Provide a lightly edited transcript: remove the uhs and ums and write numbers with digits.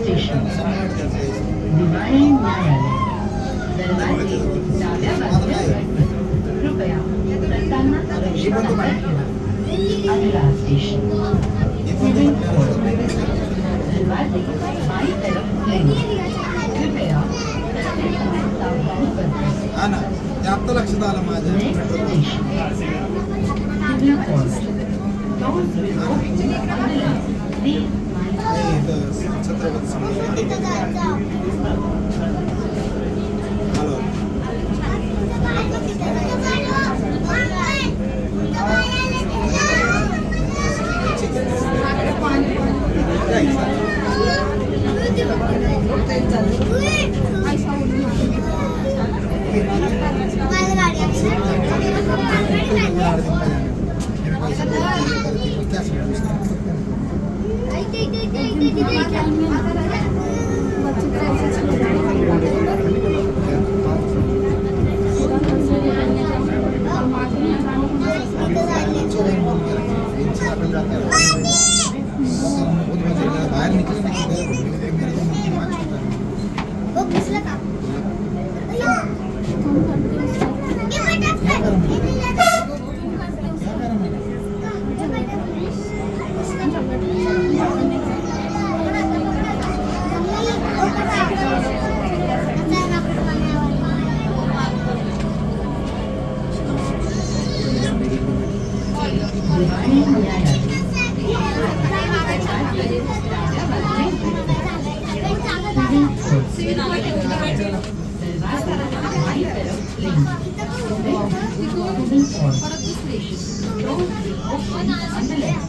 Station Diwali न्यायालय दरवाजे डाव्या बाजूला कृपया चढताना सुरक्षित अंतर ठेवा. अगला स्टेशन सिविल कोर्ट दरवाजे बाई तरफ लेंगे. कृपया चढ़ते समय सावधानी बरतें. हा ना ते आता लक्षात आलं माझ्या. Next station civil court doors will open on the left. Please mind the Chhatrapati Sambhaji hello बाहेर निकले on the left.